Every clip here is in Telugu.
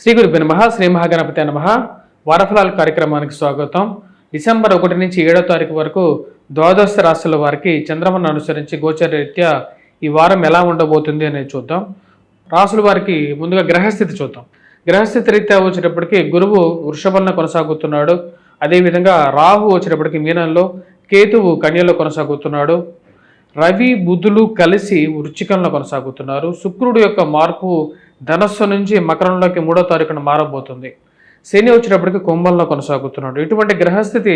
శ్రీ గురుభ్యో నమః. శ్రీ మహాగణపతి నమః. వారఫలాల కార్యక్రమానికి స్వాగతం. డిసెంబర్ 1 నుంచి 7వ తారీఖు వరకు ద్వాదశ రాశుల వారికి చంద్రమను అనుసరించి గోచర రీత్యా ఈ వారం ఎలా ఉండబోతుంది అనేది చూద్దాం. రాశుల వారికి ముందుగా గ్రహస్థితి చూద్దాం. గ్రహస్థితి రీత్యా వచ్చేటప్పటికి గురువు వృషభంలో కొనసాగుతున్నాడు. అదేవిధంగా రాహు వచ్చేటప్పటికి మీనంలో, కేతువు కన్యలో కొనసాగుతున్నాడు. రవి బుధులు కలిసి వృశ్చికంలో కొనసాగుతున్నారు. శుక్రుడు యొక్క మార్పు ధనస్సు నుంచి మకరంలోకి 3వ తారీఖున మారబోతుంది. శని వచ్చేటప్పటికి కుంభంలో కొనసాగుతున్నాడు. ఇటువంటి గ్రహస్థితి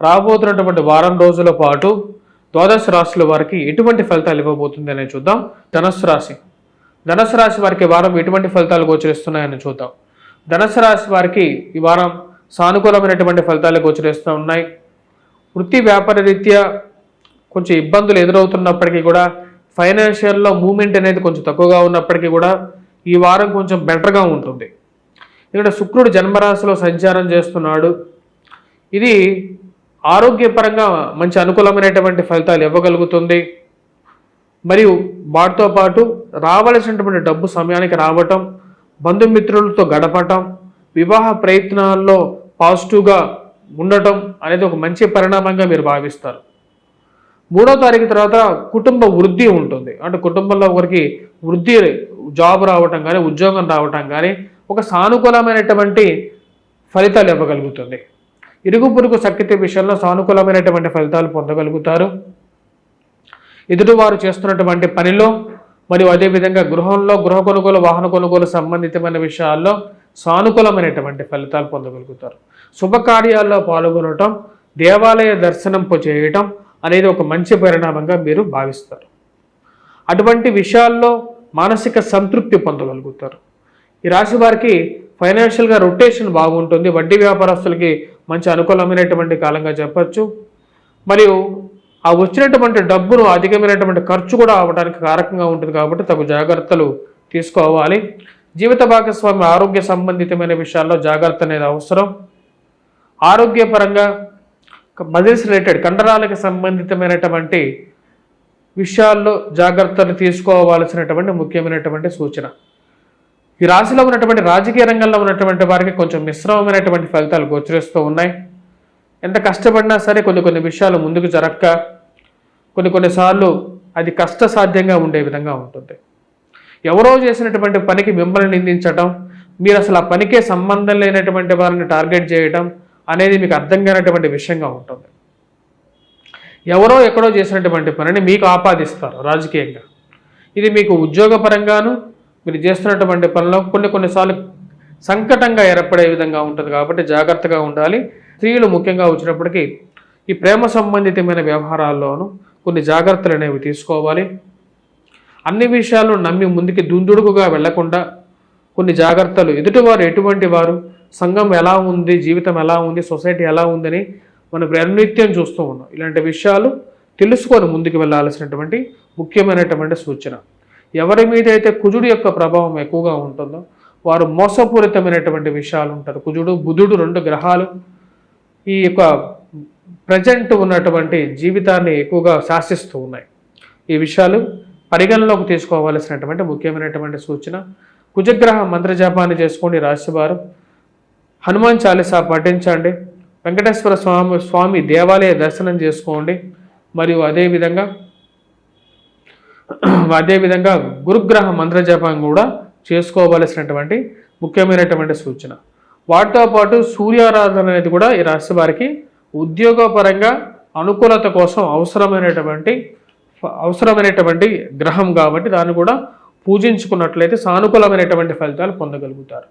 రాబోతున్నటువంటి వారం రోజుల పాటు ద్వాదశ రాశుల వారికి ఎటువంటి ఫలితాలు ఇవ్వబోతుంది అనేది చూద్దాం. ధనుస్సు రాశి వారికి వారం ఎటువంటి ఫలితాలు గోచరిస్తున్నాయని చూద్దాం. ధనుస్సు రాశి వారికి ఈ వారం సానుకూలమైనటువంటి ఫలితాలు గోచరిస్తూ ఉన్నాయి. వృత్తి వ్యాపార రీత్యా కొంచెం ఇబ్బందులు ఎదురవుతున్నప్పటికీ కూడా, ఫైనాన్షియల్లో మూవ్మెంట్ అనేది కొంచెం తక్కువగా ఉన్నప్పటికీ కూడా ఈ వారం కొంచెం బెటర్గా ఉంటుంది. ఇక్కడ శుక్రుడు జన్మరాశిలో సంచారం చేస్తున్నాడు. ఇది ఆరోగ్యపరంగా మంచి అనుకూలమైనటువంటి ఫలితాలు ఇవ్వగలుగుతుంది. మరియు వాటితో పాటు రావలసినటువంటి డబ్బు సమయానికి రావటం, బంధుమిత్రులతో గడపటం, వివాహ ప్రయత్నాల్లో పాజిటివ్గా ఉండటం అనేది ఒక మంచి పరిణామంగా మీరు భావిస్తారు. 3వ తారీఖు తర్వాత కుటుంబ వృద్ధి ఉంటుంది. అంటే కుటుంబంలో ఒకరికి వృద్ధి, జాబ్ రావటం కానీ, ఉద్యోగం రావటం కానీ ఒక సానుకూలమైనటువంటి ఫలితాలు ఇవ్వగలుగుతుంది. ఇరుగు పొరుగు సఖ్యత విషయంలో సానుకూలమైనటువంటి ఫలితాలు పొందగలుగుతారు. ఎదుటివారు చేస్తున్నటువంటి పనిలో మరియు అదేవిధంగా గృహంలో, గృహ కొనుగోలు, వాహన కొనుగోలు సంబంధితమైన విషయాల్లో సానుకూలమైనటువంటి ఫలితాలు పొందగలుగుతారు. శుభకార్యాల్లో పాల్గొనటం, దేవాలయ దర్శనం చేయటం అనేది ఒక మంచి పరిణామంగా మీరు భావిస్తారు. అటువంటి విషయాల్లో మానసిక సంతృప్తి పొందగలుగుతారు. ఈ రాశి వారికి ఫైనాన్షియల్గా రొటేషన్ బాగుంటుంది. వడ్డీ వ్యాపారస్తులకి మంచి అనుకూలమైనటువంటి కాలంగా చెప్పచ్చు. మరియు ఆ వచ్చినటువంటి డబ్బును అధికమైనటువంటి ఖర్చు కూడా అవ్వడానికి కారకంగా ఉంటుంది. కాబట్టి తగు జాగ్రత్తలు తీసుకోవాలి. జీవిత భాగస్వామి ఆరోగ్య సంబంధితమైన విషయాల్లో జాగ్రత్త అనేది అవసరం. ఆరోగ్యపరంగా మజిల్స్ రిలేటెడ్, కండరాలకు సంబంధితమైనటువంటి విషయాల్లో జాగ్రత్తలు తీసుకోవాల్సినటువంటి ముఖ్యమైనటువంటి సూచన. ఈ రాశిలో ఉన్నటువంటి రాజకీయ రంగంలో ఉన్నటువంటి వారికి కొంచెం మిశ్రమమైనటువంటి ఫలితాలు గోచరిస్తూ ఉన్నాయి. ఎంత కష్టపడినా సరే కొన్ని విషయాలు ముందుకు జరగక, కొన్నిసార్లు అది కష్టసాధ్యంగా ఉండే విధంగా ఉంటుంది. ఎవరో చేసినటువంటి పనికి మిమ్మల్ని నిందించడం, మీరు అసలు ఆ పనికే సంబంధం లేనటువంటి వారిని టార్గెట్ చేయడం అనేది మీకు అర్థం కానటువంటి విషయంగా ఉంటుంది. ఎవరో ఎక్కడో చేసినటువంటి పనిని మీకు ఆపాదిస్తారు రాజకీయంగా. ఇది మీకు ఉద్యోగపరంగాను, మీరు చేస్తున్నటువంటి పనిలో కొన్నిసార్లు సంకటంగా ఏర్పడే విధంగా ఉంటుంది. కాబట్టి జాగ్రత్తగా ఉండాలి. స్త్రీలు ముఖ్యంగా వచ్చినప్పటికీ ఈ ప్రేమ సంబంధితమైన వ్యవహారాల్లోనూ కొన్ని జాగ్రత్తలు అనేవి తీసుకోవాలి. అన్ని విషయాలు నమ్మి ముందుకి దుందుడుకుగా వెళ్లకుండా కొన్ని జాగ్రత్తలు, ఎదుటివారు ఎటువంటి వారు, సంఘం ఎలా ఉంది, జీవితం ఎలా ఉంది, సొసైటీ ఎలా ఉందని మనం ప్రతినిత్యం చూస్తూ ఉన్నాం. ఇలాంటి విషయాలు తెలుసుకొని ముందుకు వెళ్ళాల్సినటువంటి ముఖ్యమైనటువంటి సూచన. ఎవరి మీద అయితే కుజుడు యొక్క ప్రభావం ఎక్కువగా ఉంటుందో వారు మోసపూరితమైనటువంటి విషయాలు ఉంటారు. కుజుడు, బుధుడు 2 గ్రహాలు ఈ యొక్క ప్రజెంట్ ఉన్నటువంటి జీవితాన్ని ఎక్కువగా శాసిస్తూ ఉన్నాయి. ఈ విషయాలు పరిగణలోకి తీసుకోవాల్సినటువంటి ముఖ్యమైనటువంటి సూచన. కుజగ్రహ మంత్రజపాన్ని చేసుకోండి. రాశివారు హనుమాన్ చాలీసా పఠించండి. వెంకటేశ్వర స్వామి దేవాలయ దర్శనం చేసుకోండి. మరియు అదేవిధంగా గురుగ్రహ మంత్రజపం కూడా చేసుకోవలసినటువంటి ముఖ్యమైనటువంటి సూచన. వాటితో పాటు సూర్యారాధన అనేది కూడా ఈ రాశి వారికి ఉద్యోగపరంగా అనుకూలత కోసం అవసరమైనటువంటి గ్రహం కాబట్టి దాన్ని కూడా పూజించుకున్నట్లయితే సానుకూలమైనటువంటి ఫలితాలు పొందగలుగుతారు.